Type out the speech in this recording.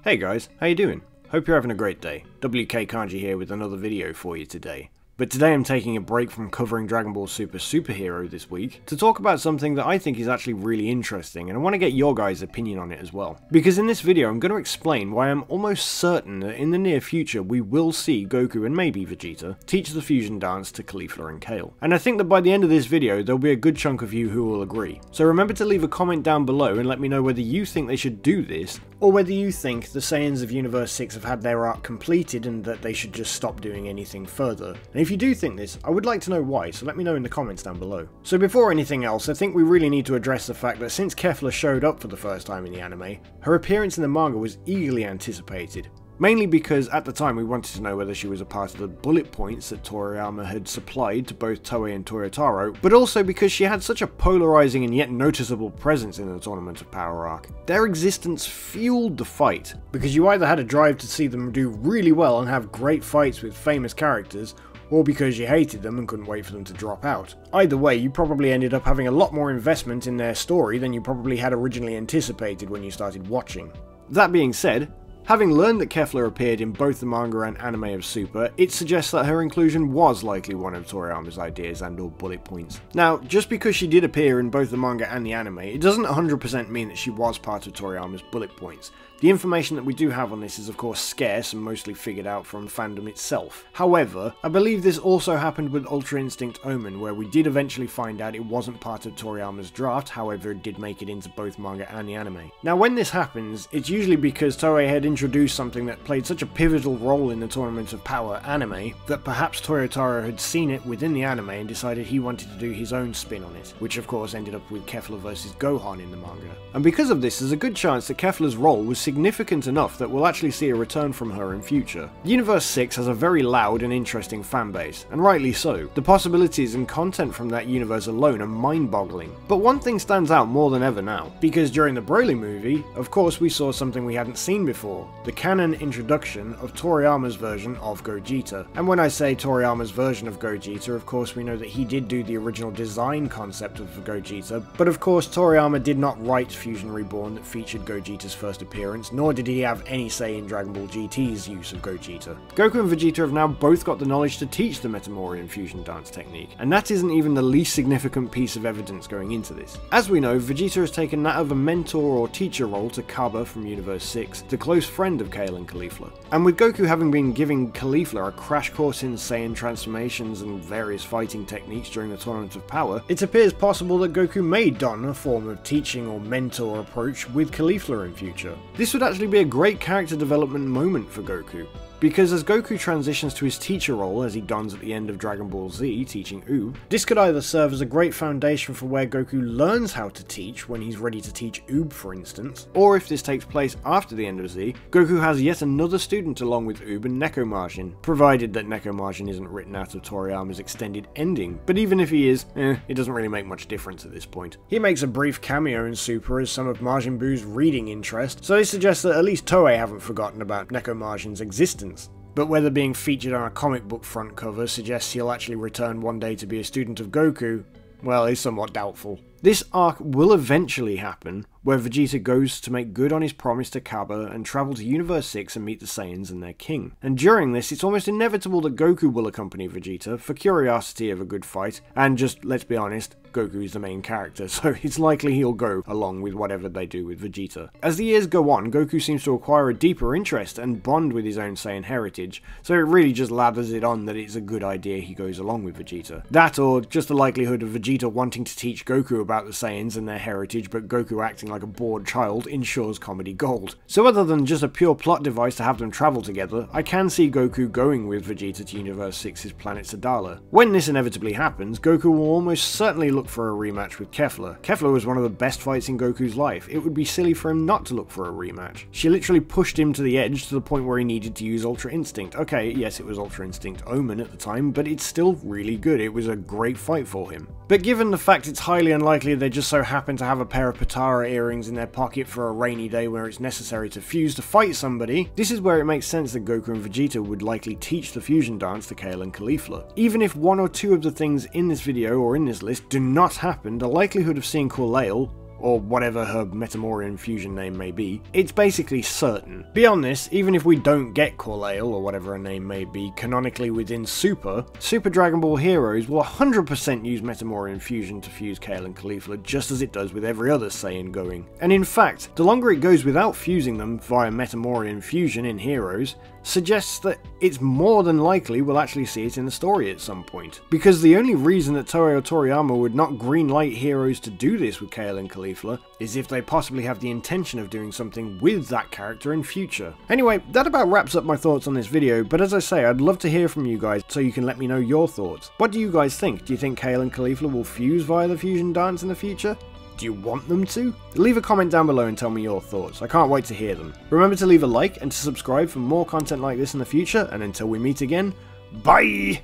Hey guys, how you doing? Hope you're having a great day. WK Kanji here with another video for you today. But today I'm taking a break from covering Dragon Ball Super Superhero this week to talk about something that I think is actually really interesting, and I want to get your guys' opinion on it as well. Because in this video I'm going to explain why I'm almost certain that in the near future we will see Goku and maybe Vegeta teach the fusion dance to Caulifla and Kale. And I think that by the end of this video there'll be a good chunk of you who will agree. So remember to leave a comment down below and let me know whether you think they should do this, or whether you think the Saiyans of Universe 6 have had their arc completed and that they should just stop doing anything further. And if you do think this, I would like to know why, so let me know in the comments down below. So before anything else, I think we really need to address the fact that since Kefla showed up for the first time in the anime, her appearance in the manga was eagerly anticipated. Mainly because at the time we wanted to know whether she was a part of the bullet points that Toriyama had supplied to both Toei and Toyotaro, but also because she had such a polarising and yet noticeable presence in the Tournament of Power arc. Their existence fueled the fight, because you either had a drive to see them do really well and have great fights with famous characters, or because you hated them and couldn't wait for them to drop out. Either way, you probably ended up having a lot more investment in their story than you probably had originally anticipated when you started watching. That being said, having learned that Kefla appeared in both the manga and anime of Super, it suggests that her inclusion was likely one of Toriyama's ideas and or bullet points. Now, just because she did appear in both the manga and the anime, it doesn't 100% mean that she was part of Toriyama's bullet points. The information that we do have on this is of course scarce and mostly figured out from fandom itself. However, I believe this also happened with Ultra Instinct Omen, where we did eventually find out it wasn't part of Toriyama's draft, however it did make it into both manga and the anime. Now when this happens, it's usually because Toei had introduced something that played such a pivotal role in the Tournament of Power anime, that perhaps Toyotaro had seen it within the anime and decided he wanted to do his own spin on it, which of course ended up with Kefla vs Gohan in the manga. And because of this, there's a good chance that Kefla's role was significant enough that we'll actually see a return from her in future. Universe 6 has a very loud and interesting fanbase, and rightly so. The possibilities and content from that universe alone are mind-boggling. But one thing stands out more than ever now, because during the Broly movie, of course we saw something we hadn't seen before, the canon introduction of Toriyama's version of Gogeta. And when I say Toriyama's version of Gogeta, of course we know that he did do the original design concept of Gogeta, but of course Toriyama did not write Fusion Reborn that featured Gogeta's first appearance, nor did he have any say in Dragon Ball GT's use of Gogeta. Goku and Vegeta have now both got the knowledge to teach the Metamorian Fusion dance technique, and that isn't even the least significant piece of evidence going into this. As we know, Vegeta has taken that of a mentor or teacher role to Kaba from Universe 6, the close friend of Kale and Caulifla. And with Goku having been giving Caulifla a crash course in Saiyan transformations and various fighting techniques during the Tournament of Power, it appears possible that Goku may don a form of teaching or mentor approach with Caulifla in future. This would actually be a great character development moment for Goku, because as Goku transitions to his teacher role as he dons at the end of Dragon Ball Z teaching Oob, this could either serve as a great foundation for where Goku learns how to teach when he's ready to teach Oob for instance, or if this takes place after the end of Z, Goku has yet another student along with Oob and Nekomajian, provided that Nekomajian isn't written out of Toriyama's extended ending, but even if he is, it doesn't really make much difference at this point. He makes a brief cameo in Super as some of Majin Buu's reading interest, so this suggests that at least Toei haven't forgotten about Nekomajian's existence. But whether being featured on a comic book front cover suggests he'll actually return one day to be a student of Goku, well, is somewhat doubtful. This arc will eventually happen, where Vegeta goes to make good on his promise to Kaba and travel to Universe 6 and meet the Saiyans and their king. And during this, it's almost inevitable that Goku will accompany Vegeta for curiosity of a good fight, and just, let's be honest, Goku is the main character, so it's likely he'll go along with whatever they do with Vegeta. As the years go on, Goku seems to acquire a deeper interest and bond with his own Saiyan heritage, so it really just ladders it on that it's a good idea he goes along with Vegeta. That, or just the likelihood of Vegeta wanting to teach Goku about the Saiyans and their heritage, but Goku acting like a bored child, ensures comedy gold. So other than just a pure plot device to have them travel together, I can see Goku going with Vegeta to Universe 6's planet Sadala. When this inevitably happens, Goku will almost certainly look for a rematch with Kefla. Kefla was one of the best fights in Goku's life. It would be silly for him not to look for a rematch. She literally pushed him to the edge to the point where he needed to use Ultra Instinct. Okay, yes, it was Ultra Instinct Omen at the time, but it's still really good. It was a great fight for him. But given the fact it's highly unlikely they just so happen to have a pair of Patara earrings in their pocket for a rainy day where it's necessary to fuse to fight somebody, this is where it makes sense that Goku and Vegeta would likely teach the fusion dance to Kale and Caulifla. Even if one or two of the things in this video or in this list do not happen, the likelihood of seeing Caulale, or whatever her Metamorian Fusion name may be, it's basically certain. Beyond this, even if we don't get Caulale, or whatever her name may be, canonically within Super Dragon Ball heroes will 100% use Metamorian Fusion to fuse Kale and Caulifla, just as it does with every other Saiyan going. And in fact, the longer it goes without fusing them via Metamorian Fusion in heroes, suggests that it's more than likely we'll actually see it in the story at some point. Because the only reason that Toei Toriyama would not greenlight heroes to do this with Kale and Caulifla is if they possibly have the intention of doing something with that character in future. Anyway, that about wraps up my thoughts on this video, but as I say, I'd love to hear from you guys so you can let me know your thoughts. What do you guys think? Do you think Kale and Caulifla will fuse via the fusion dance in the future? Do you want them to? Leave a comment down below and tell me your thoughts. I can't wait to hear them. Remember to leave a like and to subscribe for more content like this in the future, and until we meet again, bye!